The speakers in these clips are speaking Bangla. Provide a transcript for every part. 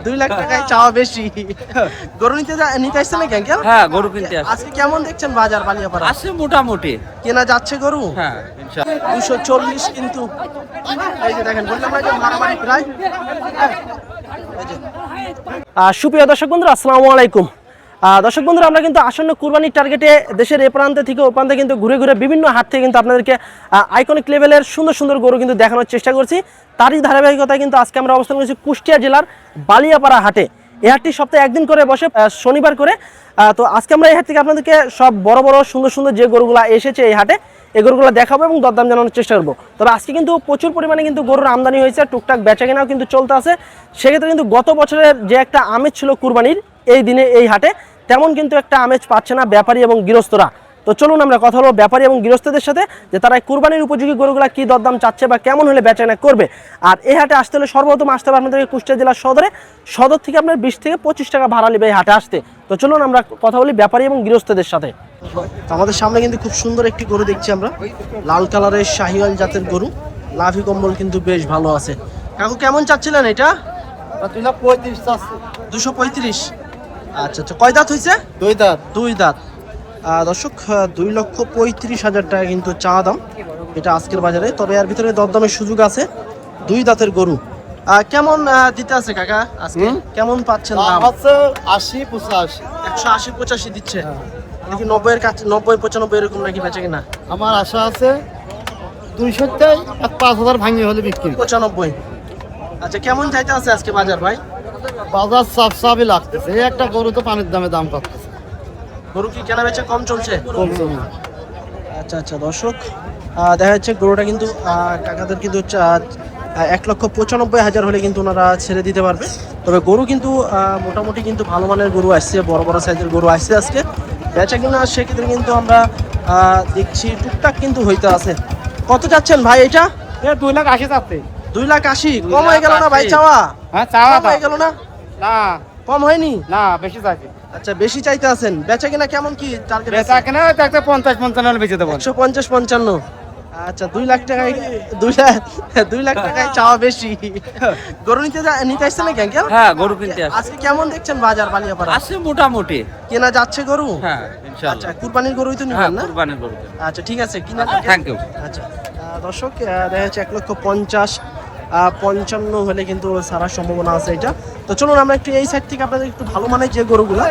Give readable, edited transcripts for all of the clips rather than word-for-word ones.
2 লাখ টাকায় চাওয়া বেশি। গরু নিতে আসছে নাকি আঙ্কেল? হ্যাঁ, গরু কিনতে আসছে। আজকে কেমন দেখছেন বাজার বালিয়াপাড়া? আছে মোটামুটি কেনা যাচ্ছে গরু? হ্যাঁ, 240 কিন্তু এই যে দেখেন বললাম না যে মারামারি প্রায়। সুপ্রিয় দর্শক বন্ধুরা আসসালামু আলাইকুম। দর্শক বন্ধুরা আমরা কিন্তু আসন্ন কুরবানির টার্গেটে দেশের এ প্রান্তে থেকে ও প্রান্তে কিন্তু ঘুরে ঘুরে বিভিন্ন হাট থেকে কিন্তু আপনাদেরকে আইকনিক লেভেলের সুন্দর সুন্দর গরু কিন্তু দেখানোর চেষ্টা করছি। তারই ধারাবাহিকতায় কিন্তু আজকে আমরা অবস্থান করছি কুষ্টিয়া জেলার বালিয়াপাড়া হাটে। এই হাটটি সপ্তাহে একদিন করে বসে, শনিবার করে। তো আজকে আমরা এই হাট থেকে আপনাদেরকে সব বড় বড় সুন্দর সুন্দর যে গরুগুলো এসেছে এই হাটে, এই গরুগুলো দেখাবো এবং দরদাম জানানোর চেষ্টা করবো। তবে আজকে কিন্তু প্রচুর পরিমাণে কিন্তু গরুর আমদানি হয়েছে, টুকটাক বেচা কেনাও কিন্তু চলতে আছে। সেক্ষেত্রে কিন্তু গত বছরের যে একটা আমেজ ছিল কুরবানির এই দিনে এই হাটে, তেমন কিন্তু একটা আমেজ পাচ্ছে না ব্যাপারী এবং গৃহস্থরা। তো চলুন আমরা কথা বলবো ব্যাপারী এবং গৃহস্থদের সাথে যে তারা কুরবানির উপযোগী গরুগুলা কি দরদাম চাচ্ছে বা কেমন হলে বেচাকেনা করবে। আর এই হাটে আসতে হলে সর্বপ্রথম আসতে হবে আপনাদেরকে কুষ্টিয়া জেলার সদর থেকে আপনার 20 থেকে 25 টাকা ভাড়া নেবে এই হাটে আসতে। তো চলুন আমরা কথা বলি ব্যাপারী এবং গৃহস্থদের সাথে। আমাদের সামনে কিন্তু খুব সুন্দর একটি গরু দেখছি আমরা, লাল কালারের শাহিওয়াল জাতের গরু, লাভি কম্বল কিন্তু বেশ ভালো আছে। কাকু কেমন চাচ্ছিলেন এটা? 235। আচ্ছা আচ্ছা, কয় দাঁত হয়েছে? দুই দাঁত। দর্শক 2,35,000 টাকা কিন্তু চা দাম এটা আজকের বাজারে। তবে এর ভিতরে দরদামের সুযোগ আছে। 2 দাঁতের গরু কেমন দিতে আছে কাকা আজকে? কেমন পাচ্ছেন দাম? 180-85 দিচ্ছে নাকি? 90 এর কাছে, 90-95 এরকম নাকি বেচে কিনা? আমার আশা আছে 200 5,000 ভাঙি হলে বিক্রি। 95। আচ্ছা, কেমন চাইতে আছে আজকে বাজার ভাই? বাজার সাফসাফই লাগতেছে। এই একটা গরু তো পানির দামে দাম পাচ্ছে। গরু কি কেনা বেচা কম চলছে? কমছে না। আচ্ছা আচ্ছা দর্শক, দেখা যাচ্ছে গরুটা কিন্তু কাকাদের কিন্তু 1,95,000 হলে কিন্তু ওনারা ছেড়ে দিতে পারবে। তবে গরু কিন্তু মোটামুটি কিন্তু ভালো মানের গরু আসছে, বড় বড় সাইজের গরু আসছে আজকে। বেচা কিনা সেক্ষেত্রে কিন্তু আমরা দেখছি টুকটাক কিন্তু হইতে আছে। কত যাচ্ছেন ভাই এটা? 2,80,000 যাচ্ছে। 2,80,000 কম হয়ে গেল না ভাই? চাওয়া কম হয়ে গেল না? না কম হয়নি না, বেশি চাইছি। আচ্ছা, বেশি চাইতে আছেন। বেচা কিনা কেমন কি টার্গেট? বেচা কেনা তো একটা 50-55 হলে বেচে দেবো। 150-55। আচ্ছা, 2 লাখ টাকায় 2 লাখ টাকায় চাওয়া বেশি। গরু নিতে আসছে নাকি আঙ্কেল? হ্যাঁ, গরু কিনতে আসছে। আজকে কেমন দেখছেন বাজার বালিয়াপাড়া? আছে মোটামুটি কেনা যাচ্ছে গরু? হ্যাঁ, আচ্ছা, ইনশাআল্লাহ। কুরবানির গরুই তো হ্যাঁ, নিবেন না? কুরবানির গরু। আচ্ছা ঠিক আছে, কিনা থ্যাংক ইউ। আচ্ছা দর্শক, দেখা যাচ্ছে 1,50,55 হলে কিন্তু সারার সম্ভাবনা আছে এটা। তো চলুন আমরা একটু এই সাইড থেকে আপনাদের একটু ভালো মানের যে গরুগুলো,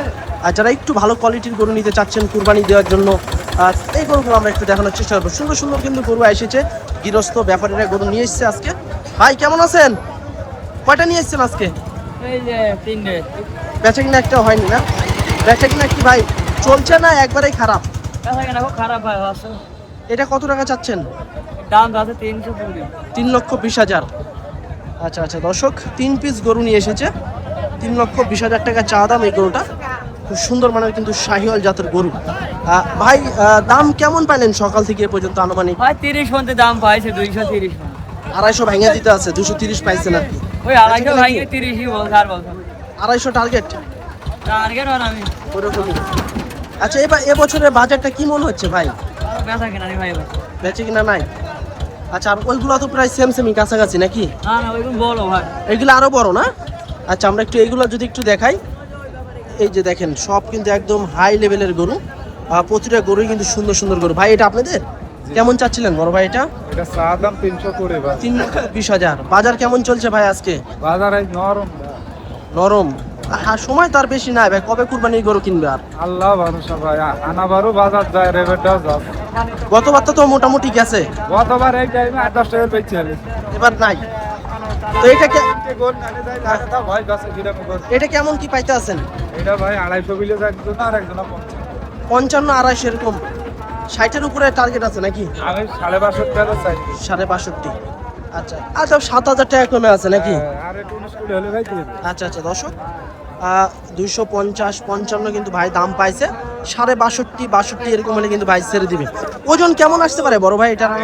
যারা একটু ভালো কোয়ালিটির গরু নিতে চাচ্ছেন কুরবানি দেওয়ার জন্য, এই গরুগুলো আমরা একটু দেখানোর চেষ্টা করবো। সুন্দর সুন্দর কিন্তু গরু এসেছে, গৃহস্থ ব্যাপারীরা গরু নিয়ে এসেছে আজকে। ভাই কেমন আছেন? কয়টা নিয়ে এসেছেন আজকে? এই যে 3টে। বেচা কিনা একটা হয়নি না? বেচা কিনা কি ভাই চলছে না একবারেই খারাপ? বেচা কিনা খুব খারাপ ভাই আছে। এটা কত টাকা চাচ্ছেন? দাম আছে 320। 3,20,000। আচ্ছা আচ্ছা দর্শক, 3 পিস গরু নিয়ে এসেছে, 3,20,000 টাকা চা দাম এই গরুটা। খুব সুন্দর মানের কিন্তু শাহিওয়াল জাতের গরু। ভাই দাম কেমন পাইলেন সকাল থেকে এ পর্যন্ত আনুমানিক? ভাই 30 পর্যন্ত দাম পাইছে, 230। 250 ভেঙে দিতে আছে, 230 পাইছেন আর কি। ওই 250 ভাই 30ই বল আর বল। 250 টার্গেট আর আমি ওরকমই। আচ্ছা, এ বছরের বাজারটা কি মনে হচ্ছে ভাই? বেচা কিনা নেই ভাই। বেচে কিনা নাই? আচ্ছা, আর ওইগুলো তো প্রায় সেমই কাছাকাছি নাকি? না না, ওইগুলো বলো ভাই। এইগুলো আরো বড় না? আচ্ছা, আমরা একটু এইগুলো যদি একটু দেখাই। এই যে দেখেন, সব কিন্তু একদম হাই লেভেলের গরু, প্রতিটা গরুই কিন্তু সুন্দর সুন্দর গরু। ভাই এটা আপনাদের কেমন চাচ্ছিলেন বড় ভাই? এটা চা দাম 300 করে ভাই। 3,20,000। বাজার কেমন চলছে ভাই আজকে? বাজার নরম। সময় তো আর বেশি নাই ভাই, কবে কুরবানির গরু কিনবে আর? আল্লাহ ভরসা ভাই। আনাবারও বাজার যায়, রেবেটাও যায়। গতবার তো মোটামুটি গেছে, গতবার এই টাইমে 8-10 টাকা পেয়েছি। এবার নাই। তো এটা কেমন কি পাইতে আছেন? এটা ভাই 250 বিলে যায় একজন, আর একজন 55-250 এরকম। 60-এর উপরে টার্গেট আছে নাকি? আমি 65 টাকা চাই। 65। আচ্ছা আচ্ছা, 7,000 টাকা কমে আছে নাকি? আর একটু 19 কুড়ি হলে ভাই দিয়ে দিই। আচ্ছা আচ্ছা দর্শক, 250-55 কিন্তু ভাই দাম পাইছে। 62 এরকম হলে কিন্তু ভাই ছেড়ে দিবে। ওজন কেমন আসতে পারে বড় ভাই এটার? ভাই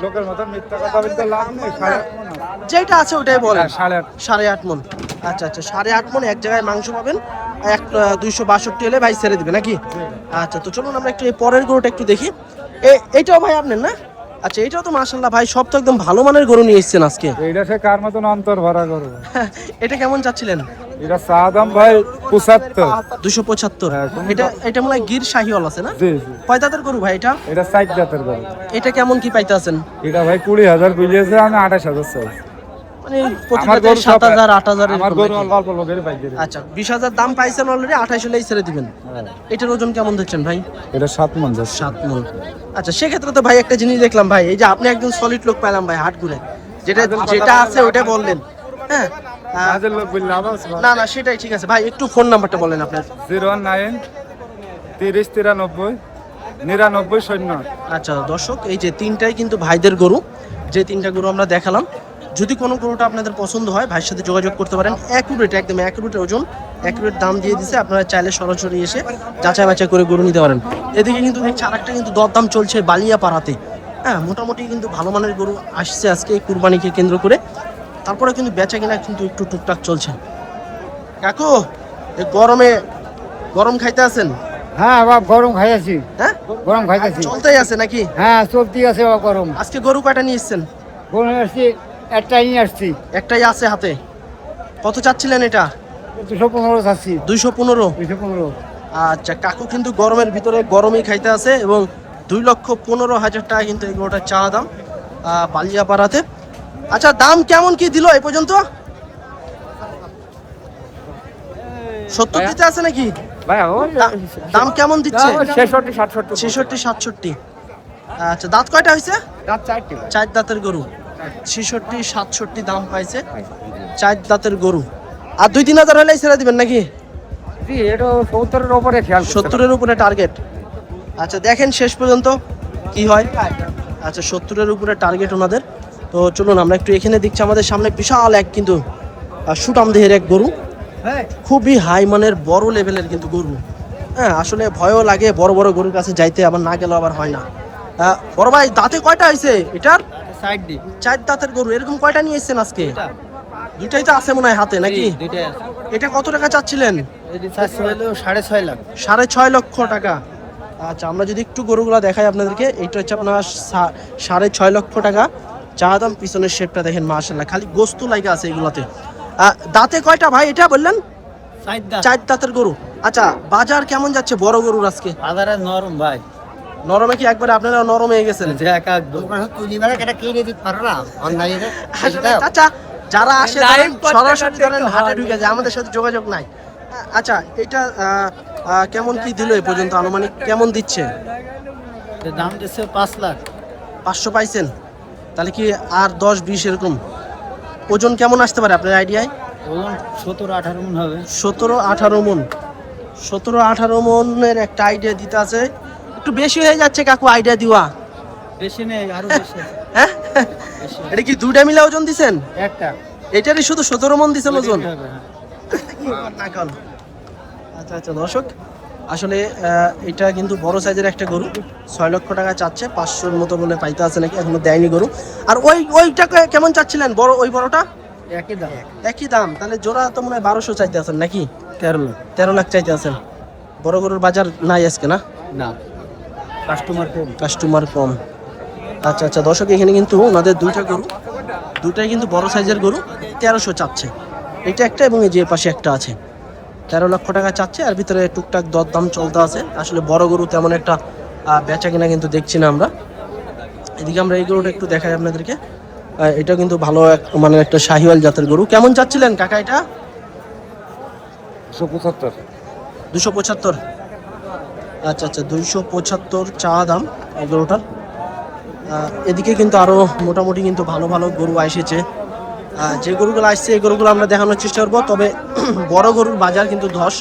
লোকের মতো মিথ্যা কথা বলতে লাভ নেই। যেটা আছে ওটাই বলেন। 8.5 মণ। আচ্ছা আচ্ছা, 8.5 মণ এক জায়গায় মাংস পাবেন। 262 হলে ভাই ছেড়ে দিবে নাকি? আচ্ছা, তো চলুন আমরা একটু এই পরের গরুটা একটু দেখি। এইটাও ভাই আপনার না? আচ্ছা এটাও তো মাশাআল্লাহ ভাই, সব তো একদম ভালো মানের গরু নিয়ে এসেছেন আজকে। এইটা সে কার মতন অন্তর ভরা করবো। এটা কেমন চাচ্ছিলেন? এটা চা দাম ভাই 75। 275। হ্যাঁ, এটা মনে হয় গির শাহিওয়াল আছে না? জি জি। কয় দাঁতের গরু ভাই এটা? এটা 60 জাতের গরু। এটা কেমন কি পাইতে আছেন? এটা ভাই 20,000 বুঝিয়েছে, আমি 28,000 চাই। মানে প্রতিটা 7,000 8,000 আমার গরু অল্প অল্প করে পাই দিই। আচ্ছা 20,000 দাম পাইছেন অলরেডি, 28 হলেই ছেড়ে দিবেন। এটার ওজন কেমন দেখছেন ভাই? এটা 7 মণ যাচ্ছে। 7 মণ। আচ্ছা সেক্ষেত্রে তো ভাই একটা জিনিস দেখলাম ভাই, এই যে আপনি একদম সলিড লোক পেলাম ভাই হাট ঘুরে, যেটা আছে ওটা বললেন। হ্যাঁ আজের লোক বললে আবার আছে ভাই। না সেটাই ঠিক আছে ভাই, একটু ফোন নাম্বারটা বলেন আপনার। 019 30 93 99 শূন্য। আচ্ছা দর্শক, এই যে তিনটাই কিন্তু ভাইদের গরু, যে তিনটা গরু আমরা দেখালাম। যদি কোনো গরুটা আপনাদের পছন্দ হয় ভাইয়ের সাথে যোগাযোগ করতে পারেন। অ্যাকুরেট, একদম অ্যাকুরেট ওজন, অ্যাকুরেট দাম দিয়ে দিছে, আপনারা চাইলে সরাসরি এসে যাচাই বাছাই করে গরু নিতে পারেন। এদিকে কিন্তু দেখছি আরেকটা কিন্তু দরদাম চলছে বালিয়াপাড়াতে। হ্যাঁ মোটামুটি কিন্তু ভালো মানের গরু আসছে আজকে এই কুরবানিকে কেন্দ্র করে। তারপরে কিন্তু বেচা কিনা কিন্তু একটু টুকটাক চলছে। কাকু এই গরম খাইতে আছেন? হ্যাঁ বাবা, গরম খাইয়াছি। হ্যাঁ গরম খাইতেছি। চলতেই আছে নাকি? হ্যাঁ চলতি আছে বাবা গরম। আজকে গরু কয়টা নিয়ে এসছেন? গরম আসছি, একটাই নিয়ে আসছি। একটাই আছে হাতে। কত চাচ্ছিলেন এটা? 215 চাচ্ছি। 215। 215। আচ্ছা কাকু কিন্তু গরমের ভিতরে গরমই খাইতে আছে এবং 2,15,000 টাকা কিন্তু এই গরুটার চা দাম বালিয়াপাড়াতে। আচ্ছা দাম কেমন কি দিল এই পর্যন্ত? 70 দিতে আছে নাকি? ভাই দাম কেমন দিচ্ছে? 66 67। 66 67। আচ্ছা দাঁত কয়টা হয়েছে? রাত 4টি। 4 দাঁতের গরু। 66 67 দাম পাইছে 4 দাঁতের গরু। আর 2-3 হাজার হলেই ছেড়ে দিবেন নাকি? জি, এটা 70-এর উপরে খেয়াল। 70-এর উপরে টার্গেট। আচ্ছা দেখেন শেষ পর্যন্ত কি হয়। আচ্ছা 70-এর উপরে টার্গেট ওনাদের। তো চলুন আমরা একটু এখানে দেখছি আমাদের সামনে বিশাল এক কিন্তু সুটাম দেহের এক গরু, খুবই হাই মানের বড় লেভেলের কিন্তু গরু। হ্যাঁ আসলে ভয়ও লাগে বড় বড় গরুর কাছে যাইতে, আবার না গেলেও আবার হয় না। বড় ভাই দাঁতে কয়টা হয়েছে এটার? 4 দাঁতের গরু। এরকম কয়টা নিয়ে এসেছেন আজকে? দুইটাই তো আছে মনে হয় হাতে নাকি? এটা কত টাকা চাচ্ছিলেন? 6.5 লাখ। 6.5 লক্ষ টাকা। আচ্ছা আমরা যদি একটু গরুগুলা দেখাই আপনাদেরকে, এইটা হচ্ছে আপনার 6.5 লক্ষ টাকা চা দাম। পিছনের শেপটা দেখেন মাশাআল্লাহ, খালি গোস্ত লাগা আছে এগুলাতে। দাঁতে কয়টা ভাই এটা বললেন? 4 দাঁতের গরু। আচ্ছা বাজার কেমন যাচ্ছে বড় গরুর আজকে? বাজারে নরম ভাই। নরমে কি একবারে আপনারা নরম হয়ে গেছেন? আচ্ছা যারা আসে তারা সরাসরি ধরেন হাটে ঢুকে যায়, আমাদের সাথে যোগাযোগ নাই। আচ্ছা এটা কেমন কি দিল এই পর্যন্ত, আনুমানিক কেমন দিচ্ছে? দাম দিচ্ছে 5 লাখ। 500 পাইছেন? তাহলে কি আর 10-20 এরকম ওজন কেমন আসতে পারে আপনার আইডিয়ায়? 17-18 মণ হবে। 17-18 মণ। 17-18 মণের একটা আইডিয়া দিতে আছে, একটু বেশি হয়ে যাচ্ছে কাকু আইডিয়া দিওয়া। বেশি নেই, আরো বেশি। হ্যাঁ এটা কি দুইটা মিলে ওজন দিছেন? একটা। এটারই শুধু 17 মণ দিছেন ওজন? আচ্ছা আচ্ছা দর্শক, আসলে এটা কিন্তু বড় সাইজের একটা গরু। 6 লক্ষ টাকা চাচ্ছে, 500-র মতো বলে পাইতে আছে নাকি, এখনো দেয়নি গরু। আর ওইটা কেমন চাচ্ছিলেন বড়, ওই বড়টা? একই দাম। একই দাম। তাহলে জোড়া তো মনে হয় 1200 চাইতে আছেন নাকি? 13 লাখ। 13 লাখ চাইতে আছেন। বড় গরুর বাজার নাই আজকে না? না, কাস্টমার কম। কাস্টমার কম। আচ্ছা আচ্ছা দর্শক, এখানে কিন্তু ওনাদের দুইটা গরু, দুটাই কিন্তু বড় সাইজের গরু। 1300 চাচ্ছে এটা একটা, এবং এই যে পাশে একটা আছে। 13 লক্ষ টাকা চাচ্ছে, আর ভিতরে টুকটাক দরদাম চলতে আছে। আসলে বড় গরু তেমন একটা বেচা কিনা কিন্তু দেখছি না আমরা। এদিকে আমরা এই গরুটা একটু দেখাই আপনাদেরকে। এটা কিন্তু ভালো মানে একটা শাহিওয়াল জাতের গরু। কেমন চাচ্ছিলেন কাকা এটা? 275। 275। আচ্ছা আচ্ছা 275 চা দাম এই গরুটার। এদিকে কিন্তু আরো মোটামুটি কিন্তু ভালো ভালো গরু এসেছে। যে গরুগুলো আসছে এই গরুগুলো আমরা দেখানোর চেষ্টা করবো। তবে বড় গরুর বাজার কিন্তু ধস,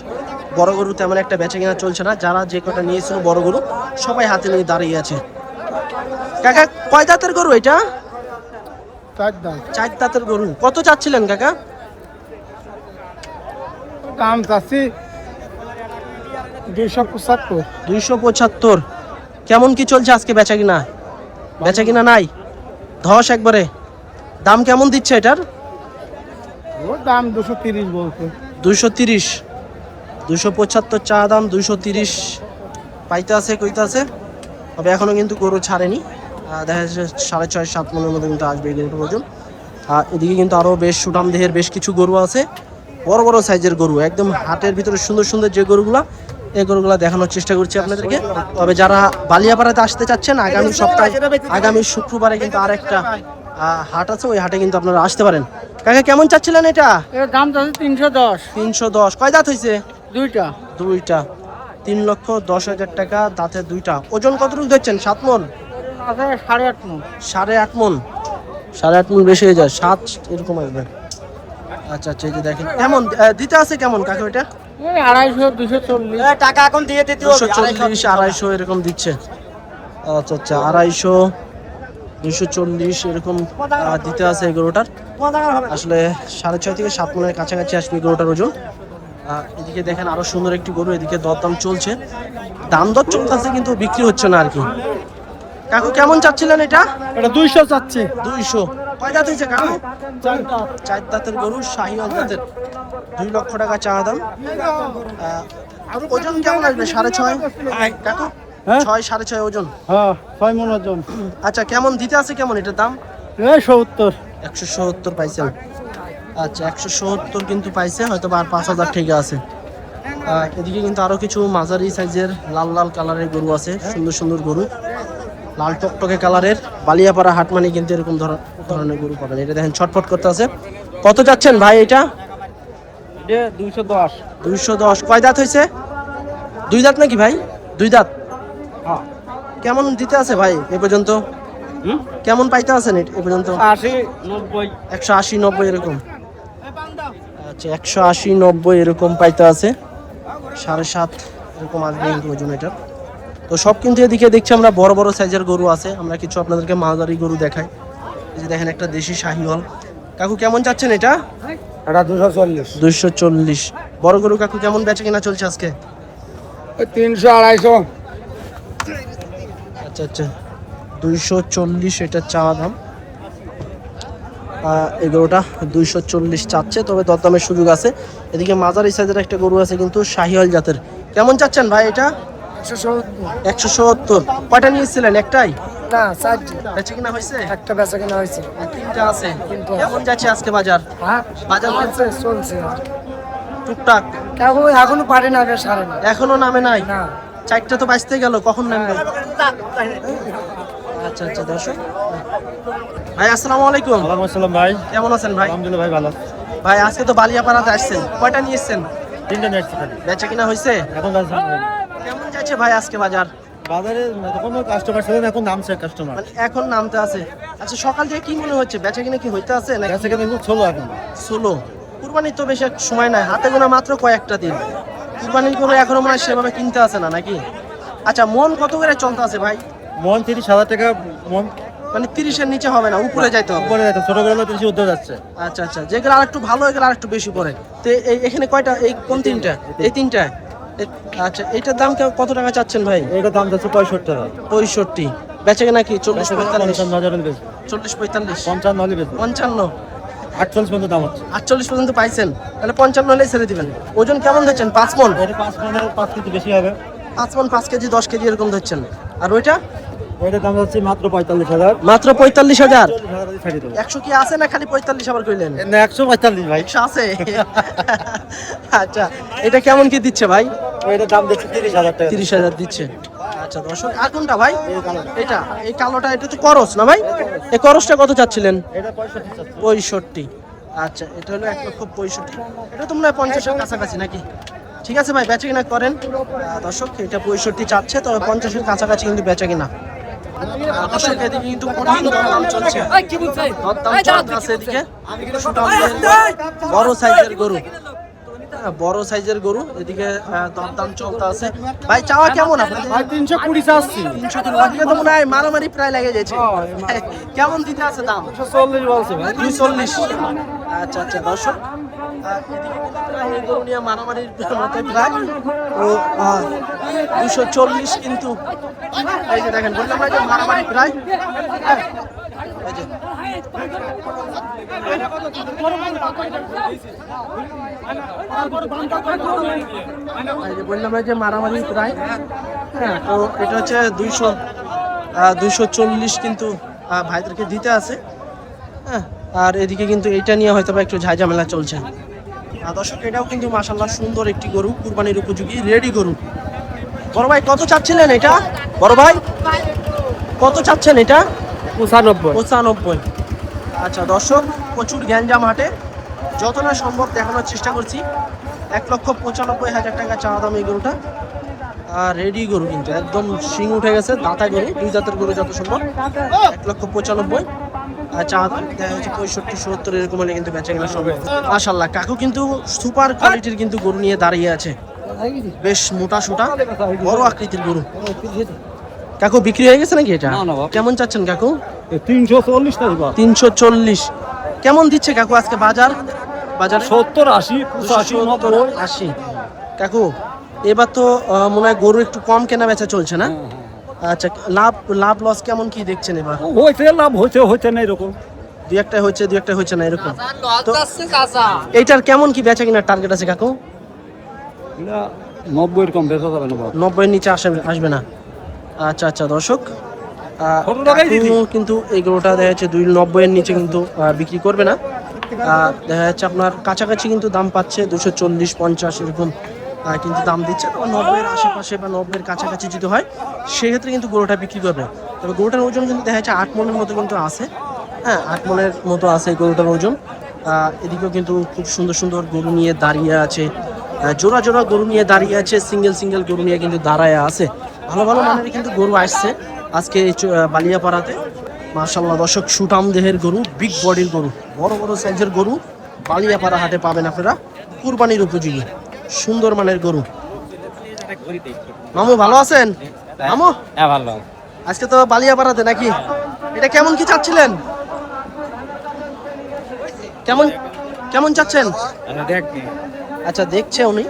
বড় গরু তেমন একটা বেচা কেনা চলছে না। যারা যে কটা নিয়েছিল বড় গরু সবাই হাতে নিয়ে দাঁড়িয়ে আছে। কাকা কয় দাঁতের গরু এটা? 4 দাম। 4 দাঁতের গরু। কত চাচ্ছিলেন কাকা? দাম চাচ্ছি 275। 275। কেমন কি চলছে আজকে বেচা কিনা? বেচা কিনা নাই, ধস একবারে। দাম কেমন দিচ্ছে এটার? ও দাম 230 বলছে। 230। 275 চা দাম, 230 পাইতে আছে কইতে আছে। তবে এখনো কিন্তু গরু ছাড়েনি। দেখা যাচ্ছে 6.5-7 মনের মধ্যে কিন্তু আসবে এই গরুটার ওজন। এদিকে কিন্তু আরো বেশ সুঠাম দেহের বেশ কিছু গরু আছে, বড় বড় সাইজের গরু, একদম হাটের ভিতরে সুন্দর সুন্দর যে গরুগুলা, এই গরুগুলা দেখানোর চেষ্টা করছি আপনাদেরকে। তবে যারা বালিয়াপাড়াতে আসতে চাচ্ছেন আগামী সপ্তাহে, আগামী শুক্রবারে কিন্তু আরেকটা হাট আছে, ওই হাটে কিন্তু আপনারা আসতে পারেন। কাকা কেমন চাচ্ছিলেন এটা? এর দাম তো 310। 310। কয় দাঁত হয়েছে? দুইটা। 3,10,000 টাকা, দাঁতে 2টা। ওজন কতটুকু ধরছেন? 7 মন? আছে 8.5 মণ। 8.5 মন? 8.5 মন বেশি হয়ে যায়, 7 এরকম আসবে। আচ্ছা আচ্ছা, এই যে দেখেন কেমন দিতে আছে, কেমন কাকা এটা? এই 250 240 টাকা এখন দিয়ে দিতে হবে। 240 250 এরকম দিচ্ছে। আচ্ছা আচ্ছা, 250 240 এরকম দিতে আছে এই গরুটার। আসলে 6.5 থেকে 7 মনের কাছাকাছি আসবে এই গরুটার ওজন। এদিকে দেখেন আরো সুন্দর একটি গরু, এদিকে দরদাম চলছে, দাম দর চলতেছে কিন্তু বিক্রি হচ্ছে না আর কি। কাকু কেমন চাচ্ছিলেন এটা? এটা 200 চাচ্ছি। 200। কয় দাঁত হয়েছে কাকু? 4 দাঁতের গরু, শাহিওয়াল জাতের, 2 লক্ষ টাকা চা দাম। ওজন কেমন আসবে? 6.5 কাকু? 6 6.5 ওজন। হ্যাঁ 6 মণ ওজন। আচ্ছা, কেমন দিতে আছে, কেমন এটার দাম? এই 70। 170 পাইছেন। আচ্ছা 170 কিন্তু পাইছে, হয়তো আর 5,000 ঠিক আছে। এদিকে কিন্তু আরো কিছু মাঝারি সাইজের লাল লাল কালারের গরু আছে, সুন্দর সুন্দর গরু, লাল টকটকে কালারের। বালিয়াপাড়া হাট মানে কিন্তু এরকম ধরনের গরু পাবেন। এটা দেখেন ছটফট করতে আছে। কত যাচ্ছেন ভাই এটা? 210। 210। কয় দাঁত হয়েছে? 2 দাঁত নাকি ভাই? 2 দাঁত। কেমন দিতে আছে ভাই এ পর্যন্ত? কেমন পাইতে আছেন এ পর্যন্ত? 80 90। 180 90 এরকম। আচ্ছা 180 90 এরকম পাইতে আছে, 7.5 এরকম আসবে কিন্তু ওজন এটা। তো সব কিন্তু এদিকে দেখছি আমরা বড় বড় সাইজের গরু আছে, আমরা কিছু আপনাদেরকে মাঝারি গরু দেখাই। এই যে দেখেন একটা দেশি শাহিওয়াল। কাকু কেমন চাচ্ছেন এটা? এটা 240। 240। বড় গরু কাকু কেমন বেচা কিনা চলছে আজকে? 300 250। আচ্ছা আচ্ছা, 240 এটা চাওয়া দাম। এগুলোটা 240 চাচ্ছে, তবে দরদামের সুযোগ আছে। এদিকে মাঝারি সাইজের একটা গরু আছে কিন্তু শাহিওয়াল জাতের। কেমন চাচ্ছেন ভাই এটা? 170। কয়টা নিয়েছিলেন? একটাই না, 4টি। বেচা কিনা হয়েছে? একটা বেচা কিনা হয়েছে। 3টা আছে। কেমন যাচ্ছে আজকে বাজার? হ্যাঁ বাজার চলছে। টুকটাক কেউ এখনো পারে না, বেশ সারে না। এখনো নামে নাই? না। 4টা তো বাঁচতে গেল, কখন নামবে? আচ্ছা আচ্ছা, দর্শক ভাই আসসালামু আলাইকুম। ওয়ালাইকুম আসসালাম ভাই। কেমন আছেন ভাই? আলহামদুলিল্লাহ ভাই, ভালো। ভাই আজকে তো বালিয়াপাড়াতে আসছেন, কয়টা নিয়ে এসছেন? 3টা নিয়ে আসছি খালি। বেচা কিনা হয়েছে? এখন যাচ্ছি কেমন যাচ্ছে ভাই আজকে বাজার? বাজারে, কোনো কাস্টমার ছিল না, এখন নামছে কাস্টমার। মানে এখন নামতে আছে। আচ্ছা সকাল থেকে কি মনে হচ্ছে, বেচা কিনা কি হইতে আছে নাকি বেচা কিনা খুব ছোলো এখন। স্লো? কুরবানির তো বেশি একটা সময় নাই, হাতে গোনা মাত্র কয়েকটা দিন। কুরবানির করে এখনো মনে হয় সেভাবে কিনতে আছে না নাকি? আচ্ছা মন কত করে চলতে আছে ভাই? মন 30,000 টাকা মন। মানে 30-এর নিচে হবে না, উপরে যাইতে হবে। উপরে যাচ্ছে, ছোটগুলো 30 উঠে যাচ্ছে। আচ্ছা আচ্ছা, যেগুলো আরেকটু ভালো এগুলো আরেকটু বেশি পড়ে। তো এখানে কয়টা, এই কোন 3টা? এই 3টা। আচ্ছা এটার দাম কত টাকা চাচ্ছেন ভাই? এটা দাম যাচ্ছে 65 টাকা। 65। বেচে কিনা কি 40-45? 55,000 বেচবো। 40-45। 55 হলে বেচবো। 55। 48 পর্যন্ত দাম হচ্ছে। 48 পর্যন্ত পাইছেন, তাহলে 55 হলেই ছেড়ে দিবেন। ওজন কেমন ধরছেন? 5 মন? এটা 5 মনের 5 কেজি বেশি হবে। 5 মন 5 কেজি 10 কেজি এরকম ধরছেন। আর ওইটা? ওইটার দাম যাচ্ছে মাত্র 45,000। মাত্র 45,000? 40,000 ছাড়িয়ে দেবো। 100 কি আছে না খালি 45 আবার কইলেন? না, 145 ভাই। 100 আছে? আচ্ছা এটা কেমন কি দিচ্ছে ভাই? ওইটার দাম যাচ্ছে 30,000 টাকা। 30,000 দিচ্ছে। আচ্ছা দর্শক, আর কোনটা ভাই? এটা, এই কালোটা, এটা তো করস না ভাই? এই করসটা কত চাচ্ছিলেন? এটা 65 চাচ্ছে। 65। আচ্ছা এটা হলো 1,65,000। এটা তো মনে হয় 50-এর কাছাকাছি নাকি? ঠিক আছে ভাই, বেচা কিনা করেন। দর্শক এটা 65 চাচ্ছে, তবে 50-এর কাছাকাছি কিন্তু বেচা কিনা। দর্শক এদিকে কিন্তু কঠিন দরদাম চলছে, দরদাম চলছে এদিকে। বড় সাইজের গরু, বড় সাইজের গরু এদিকে দরদাম চলতে আছে। ভাই চাওয়া কেমন আপনাদের? 320 চাচ্ছি। 300 ওদিকে তো মনে হয় মারামারি প্রায় লেগে যাচ্ছে। কেমন দিতে আছে দাম? 140 বলছে ভাই। 240। আচ্ছা আচ্ছা দর্শক, এদিকে কিন্তু প্রায় এই গরু নিয়ে মারামারির মতো প্রায়। ও 240 কিন্তু। এই যে দেখেন, বললাম না যে মারামারি প্রায়। এই যে বললাম যে মারামারি প্রায়। হ্যাঁ, তো এটা হচ্ছে 240 240 কিন্তু ভাইদেরকে দিতে আছে। হ্যাঁ, আর এদিকে কিন্তু এটা নিয়ে হয়তো বা একটু ঝামেলা চলছে। দর্শক এটাও কিন্তু মাশাআল্লাহ সুন্দর একটি গরু, কুরবানির উপযোগী রেডি গরু। বড় ভাই কত চাচ্ছিলেন এটা? বড় ভাই কত চাচ্ছেন এটা? 95। আচ্ছা দর্শক, প্রচুর গ্যাঞ্জাম হাটে, যত না সম্ভব দেখানোর চেষ্টা করছি। 1,95,000 টাকা চাওয়া দাম এই গরুটা। আর রেডি গরু কিন্তু একদম শিং উঠে গেছে, দাঁতা গরু, 2 দাঁতের গরু যত সম্ভব। 1,95,000 আর চাওয়া দাম দেখা হচ্ছে 65-70 এরকম হলে কিন্তু বেচা কেনা সম্ভব। মাশাআল্লাহ কাকু কিন্তু সুপার কোয়ালিটির কিন্তু গরু নিয়ে দাঁড়িয়ে আছে, বেশ মোটা সোটা বড় আকৃতির গরু। কাকু বিক্রি হয়ে গেছে নাকি এটা? কেমন চাচ্ছেন কাকু? 340। কেমন দিচ্ছে কাকু আজকে বাজার? 70, 80, 80। কাকু এবার তো মনে হয় গরু একটু কম কেনা বেচা চলছে না? আচ্ছা, লাভ লস কেমন কি দেখছেন এবার? হইতে লাভ হইতে না এরকম। দুই একটা হচ্ছে না এরকম। তো এইটার কেমন কি বেচা কিনার টার্গেট আছে কাকু? 90 কম বেচা যাবে না। 90-এর নিচে আসবে না। আচ্ছা আচ্ছা দর্শক, কাকু কিন্তু এই গরুটা দেখা যাচ্ছে 290-এর নিচে কিন্তু বিক্রি করবে না। দেখা যাচ্ছে আপনার কাছাকাছি কিন্তু দাম পাচ্ছে 240-50 এরকম কিন্তু দাম দিচ্ছে। তবে 90-এর আশেপাশে বা 90-এর কাছাকাছি যদি হয় সেক্ষেত্রে কিন্তু গরুটা বিক্রি করবে। তবে গরুটার ওজন কিন্তু দেখা যাচ্ছে 8 মণের মতো কিন্তু আছে। হ্যাঁ, 8 মণের মতো আছে এই গরুটার ওজন। এদিকেও কিন্তু খুব সুন্দর সুন্দর গরু নিয়ে দাঁড়িয়ে আছে, জোড়া জোড়া গরু নিয়ে দাঁড়িয়ে আছে, সিঙ্গেল গরু নিয়ে কিন্তু দাঁড়ায় আছে। ভালো ভালো মানের কিন্তু গরু আসছে আজকে বালিয়াপাড়াতে। মাশাআল্লাহ দর্শক, সুঠাম দেহের গরু, বিগ বডির গরু, বড় বড় সাইজের গরু বালিয়াপাড়া হাটে পাবেন আপনারা, কুরবানির উপযোগী সুন্দর মানের গরু। মামু ভালো আছেন? মামু ভালো। আজকে তো বালিয়াপাড়াতে নাকি? এটা কেমন কি চাচ্ছিলেন? কেমন চাচ্ছেন? আচ্ছা দেখছে উনি,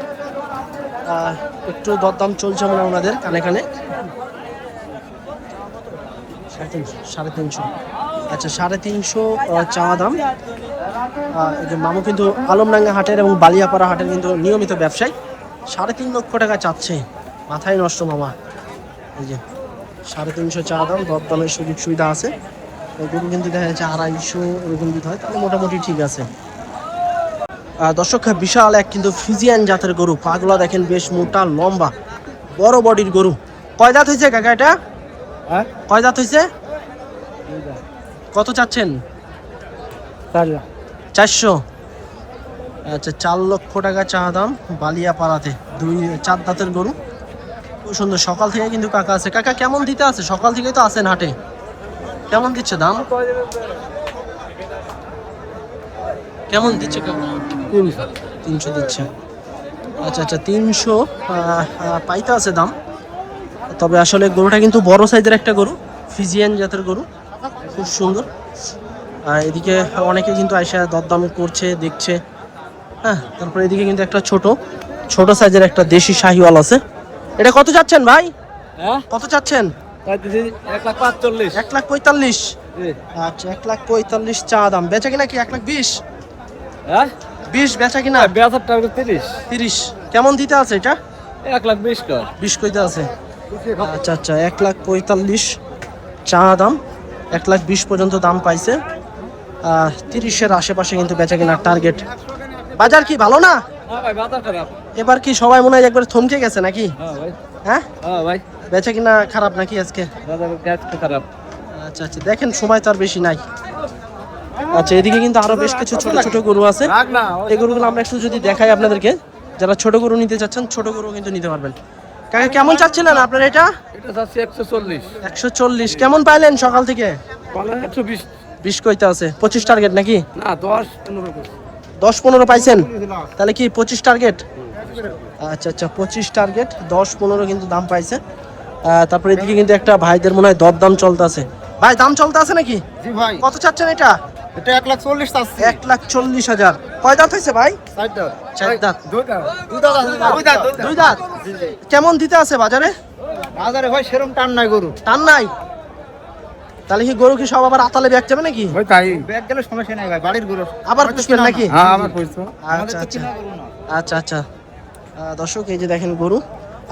একটু দরদাম চলছে মনে হয় ওনাদের কানে কানে। 350। আচ্ছা 350 চাওয়া দাম। এই যে মামু কিন্তু আলমডাঙ্গা হাটের এবং বালিয়াপাড়া হাটের কিন্তু নিয়মিত ব্যবসায়ী। 3.5 লক্ষ টাকা চাচ্ছে, মাথায় নষ্ট মামা। এই যে 350 চাওয়া দাম, দরদামের সুযোগ সুবিধা আছে। এগুলো কিন্তু দেখা যাচ্ছে 250 এরকম যদি হয় তাহলে মোটামুটি ঠিক আছে। দর্শক বিশাল এক কিন্তু ফিজিয়ান জাতের গরু, পাগলা দেখেন, বেশ মোটা লম্বা বড় বডির গরু। কয় দাঁত হয়েছে কাকা এটা? কয় দাঁত হয়েছে? কত চাচ্ছেন? 400। আচ্ছা 4 লক্ষ টাকা চা দাম বালিয়াপাড়াতে, 4 দাঁতের গরু, খুব সুন্দর। সকাল থেকে কিন্তু কাকা আছে। কাকা কেমন দিতে আছে? সকাল থেকেই তো আছেন হাটে, কেমন দিচ্ছে দাম? কেমন দিচ্ছে কাকা? 300 দিচ্ছে। আচ্ছা আচ্ছা 300 পাইতে আছে দাম। তবে আসলে গরুটা কিন্তু বড় সাইজের একটা গরু, ফিজিয়ান জাতের গরু, খুব সুন্দর। আর এদিকে অনেকে কিন্তু আইসা দরদাম করছে, দেখছে। হ্যাঁ, তারপরে এদিকে কিন্তু একটা ছোট সাইজের একটা দেশি শাহিওয়াল আছে। এটা কত চাচ্ছেন ভাই? কত চাচ্ছেন? 1,45,000। 1,45,000। আচ্ছা 1,45,000 চা দাম। বেচা কিনা কি 1,20,000? 20 বেচা কিনা? 30। কেমন দিতে আছে এটা? 1,20,000 20 কইতে আছে। আচ্ছা আচ্ছা 1,45,000 চা দাম, 1,20,000 পর্যন্ত দাম পাইছে। 30-এর আশেপাশে কিন্তু বেচা কিনার টার্গেট। বাজার কি ভালো না? এবার কি সবাই মনে হয় একবার থমকে গেছে নাকি? হ্যাঁ ভাই, বেচা কিনা খারাপ নাকি আজকে? খারাপ। আচ্ছা আচ্ছা দেখেন, সময় তো আর বেশি নাই। আচ্ছা এদিকে কিন্তু আরো বেশ কিছু ছোট ছোট গরু আছে। এই গরুগুলো আমরা একটু যদি দেখাই আপনাদেরকে, যারা ছোট গরু নিতে চাচ্ছেন ছোট গরু কিন্তু নিতে পারবেন। কাকা কেমন চাচ্ছিলেন আপনার এটা? এটা চাচ্ছি 140। 140। কেমন পাইলেন সকাল থেকে? 120। 20 কইতে আছে। 25 টার্গেট নাকি? না, 10-15। 10-15 পাইছেন? তাহলে কি 25 টার্গেট? আচ্ছা আচ্ছা 25 টার্গেট, 10-15 কিন্তু দাম পাইছে। তারপরে এদিকে কিন্তু একটা ভাইদের মনে হয় দরদাম চলতেছে। ভাই দাম চলতে আছে নাকি? জি ভাই। কত চাচ্ছেন এটা? এটা 1,40,000 চাচ্ছি। 1,40,000। কয় দাঁত হয়েছে ভাই? 4 দাঁত। 4 দাঁত। 2 দাঁত। 2 দাঁত। কেমন দিতে আছে বাজারে? বাজারে ভাই সেরকম টান নাই গরু। টান নাই? তাহলে কি গরু কি সব আবার আতালে ব্যাগ যাবে নাকি? ভাই তাই ব্যাগ গেলে সমস্যা নাই ভাই, বাড়ির গরু। আবার পুষবেন নাকি? হ্যাঁ, আবার পুষবো। আচ্ছা আচ্ছা আচ্ছা আচ্ছা। দর্শক এই যে দেখেন গরু,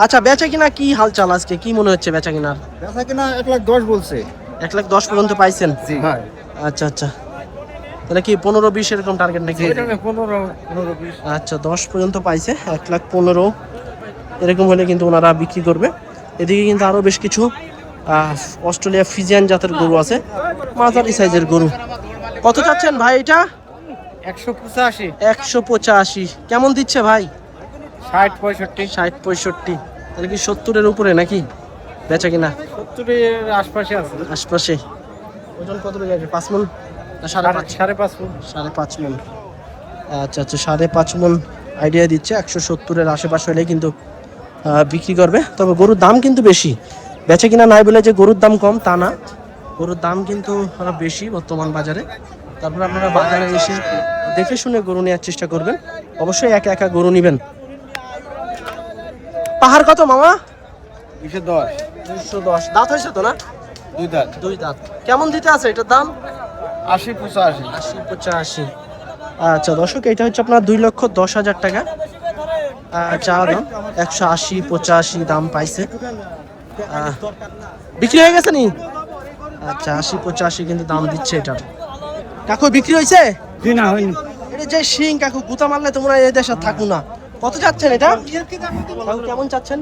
আচ্ছা বেচা কিনা কি হালচাল আজকে, কি মনে হচ্ছে বেচা কিনার? বেচা কিনা 1,10,000 বলছে। 1,10,000 পর্যন্ত পাইছেন? জি হ্যাঁ। আচ্ছা আচ্ছা, তাহলে কি 15-20 এরকম টার্গেট নাকি? 15-20। আচ্ছা 10 পর্যন্ত পাইছে, 1,15,000 এরকম হলে কিন্তু ওনারা বিক্রি করবে। এদিকে কিন্তু আরো বেশ কিছু অস্ট্রেলিয়া ফিজিয়ান জাতের গরু আছে, মাঝারি সাইজের গরু। কত চাচ্ছেন ভাই এটা? 185। 185 কেমন দিচ্ছে ভাই? 60-65। 60-65, তাহলে কি 70-এর উপরে নাকি বেচা কিনা? 70-এর আশপাশে আছে। আশপাশে। ওজন কত লাগে? 5 মণ না 5.5? 5.5 5.5 মণ। আচ্ছা আচ্ছা, 5.5 মণ আইডিয়া দিচ্ছে। 170-এর আশেপাশে হলে কিন্তু বিক্রি করবে। তবে গরুর দাম কিন্তু বেশি, বেচা কিনা নাই বলে যে গরুর দাম কম তা না, গরুর দাম কিন্তু বেশি বর্তমান বাজারে। তারপর আপনারা বাজারে এসে দেখে শুনে গরু নেওয়ার চেষ্টা করবেন, অবশ্যই একা একা গরু নেবেন। পাহাড় কত মামা? 210। 210 দাঁত হয়েছে তো না? 2 দাঁত। 2 দাঁত। কেমন দিতে আছে এটার দাম? 80-85। 80-85। আচ্ছা দর্শক, এটা হচ্ছে আপনার 2,10,000 টাকা চা দাম। 180-85 দাম পাইছে। বিক্রি হয়ে গেছে নি? আচ্ছা 80-85 কিন্তু দাম দিচ্ছে এটার। কাকু বিক্রি হয়েছে? জি না হয়নি। এটা যে শিং কাকু, গুতা মারলে তোমরা এই দেশে থাকো না। কত চাচ্ছেন এটা কাকু, কেমন চাচ্ছেন?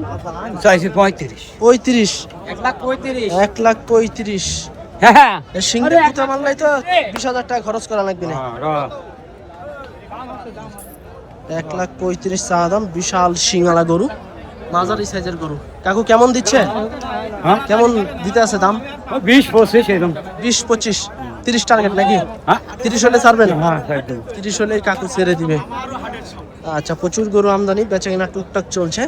চাইছে 35। 35। 1,35,000। 1,35,000। হ্যাঁ এই শিংটা গুতা মারলেই তো 20,000 টাকা খরচ করা লাগবে না। 1,35,000 চা দাম, বিশাল শিঙালা গরু, মাঝারি সাইজের গরু। কাকু কেমন দিচ্ছে? কেমন দিতে আছে দাম? 20-25 এরকম। 20-25, 30 টার্গেট নাকি? 30 হলে ছাড়বেন? 30 হলে কাকু ছেড়ে দিবে। আচ্ছা, প্রচুর গরু আমদানি, বেচা কিনা টুকটাক চলছে।